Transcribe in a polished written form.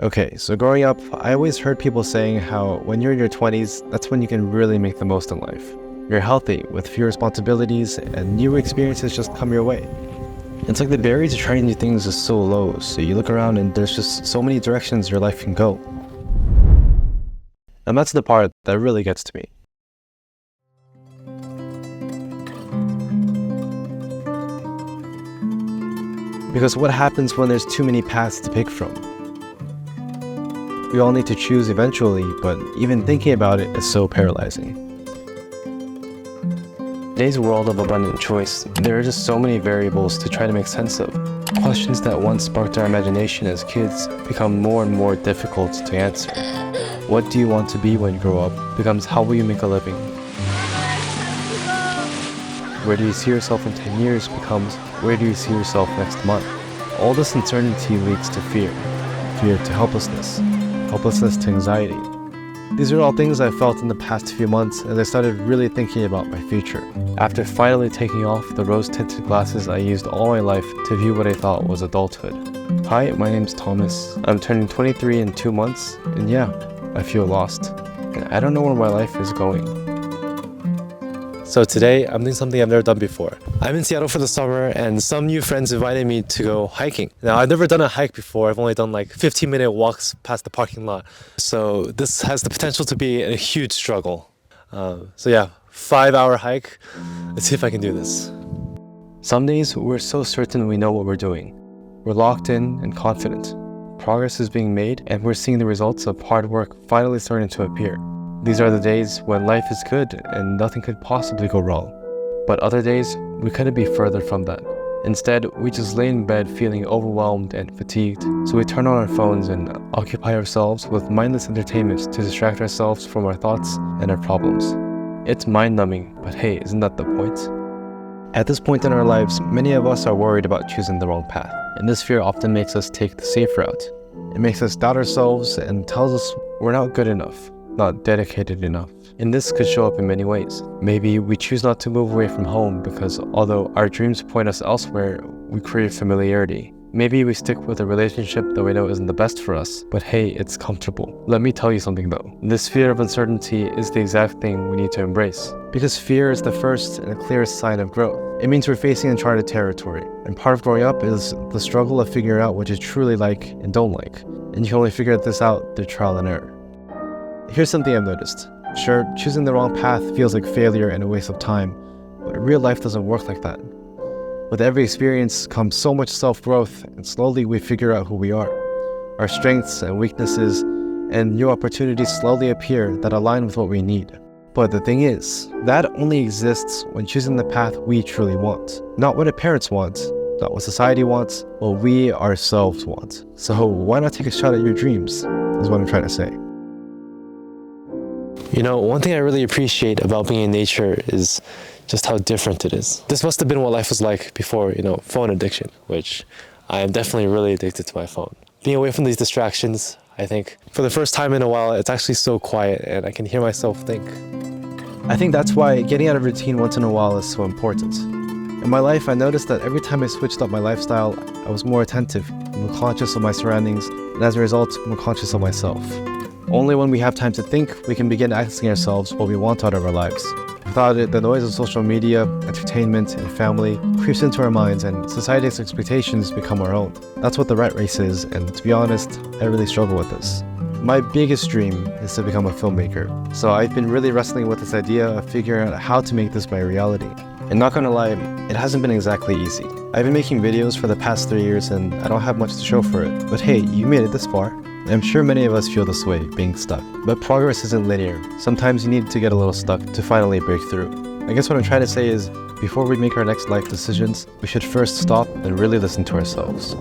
Okay, so growing up, I always heard people saying how when you're in your 20s, that's when you can really make the most in life. You're healthy, with few responsibilities, and new experiences just come your way. It's like the barrier to trying new things is so low, so you look around and there's just so many directions your life can go. And that's the part that really gets to me. Because what happens when there's too many paths to pick from? We all need to choose eventually, but even thinking about it is so paralyzing. In today's world of abundant choice, there are just so many variables to try to make sense of. Questions that once sparked our imagination as kids become more and more difficult to answer. What do you want to be when you grow up becomes how will you make a living? Where do you see yourself in 10 years becomes where do you see yourself next month? All this uncertainty leads to fear. Fear to helplessness. Helplessness to anxiety. These are all things I felt in the past few months as I started really thinking about my future. After finally taking off the rose-tinted glasses I used all my life to view what I thought was adulthood. Hi, my name's Thomas. I'm turning 23 in 2 months, and yeah, I feel lost. And I don't know where my life is going. So today, I'm doing something I've never done before. I'm in Seattle for the summer and some new friends invited me to go hiking. Now, I've never done a hike before. I've only done like 15-minute walks past the parking lot. So this has the potential to be a huge struggle. So yeah, 5-hour hike. Let's see if I can do this. Some days, we're so certain we know what we're doing. We're locked in and confident. Progress is being made and we're seeing the results of hard work finally starting to appear. These are the days when life is good and nothing could possibly go wrong. But other days, we couldn't be further from that. Instead, we just lay in bed feeling overwhelmed and fatigued, so we turn on our phones and occupy ourselves with mindless entertainments to distract ourselves from our thoughts and our problems. It's mind-numbing, but hey, isn't that the point? At this point in our lives, many of us are worried about choosing the wrong path, and this fear often makes us take the safe route. It makes us doubt ourselves and tells us we're not good enough. Not dedicated enough. And this could show up in many ways. Maybe we choose not to move away from home because although our dreams point us elsewhere, we crave familiarity. Maybe we stick with a relationship that we know isn't the best for us, but hey, it's comfortable. Let me tell you something though. This fear of uncertainty is the exact thing we need to embrace. Because fear is the first and the clearest sign of growth. It means we're facing uncharted territory. And part of growing up is the struggle of figuring out what you truly like and don't like. And you can only figure this out through trial and error. Here's something I've noticed. Sure, choosing the wrong path feels like failure and a waste of time, but real life doesn't work like that. With every experience comes so much self-growth, and slowly we figure out who we are. Our strengths and weaknesses, and new opportunities slowly appear that align with what we need. But the thing is, that only exists when choosing the path we truly want. Not what our parents want, not what society wants, what we ourselves want. So why not take a shot at your dreams, is what I'm trying to say. You know, one thing I really appreciate about being in nature is just how different it is. This must have been what life was like before, phone addiction, which I am definitely really addicted to my phone. Being away from these distractions, I think, for the first time in a while, it's actually so quiet and I can hear myself think. I think that's why getting out of routine once in a while is so important. In my life, I noticed that every time I switched up my lifestyle, I was more attentive, more conscious of my surroundings, and as a result, more conscious of myself. Only when we have time to think, we can begin asking ourselves what we want out of our lives. Without it, the noise of social media, entertainment, and family creeps into our minds and society's expectations become our own. That's what the rat race is, and to be honest, I really struggle with this. My biggest dream is to become a filmmaker, so I've been really wrestling with this idea of figuring out how to make this my reality. And not gonna lie, it hasn't been exactly easy. I've been making videos for the past 3 years and I don't have much to show for it. But hey, you made it this far. I'm sure many of us feel this way, being stuck. But progress isn't linear. Sometimes you need to get a little stuck to finally break through. I guess what I'm trying to say is, before we make our next life decisions, we should first stop and really listen to ourselves.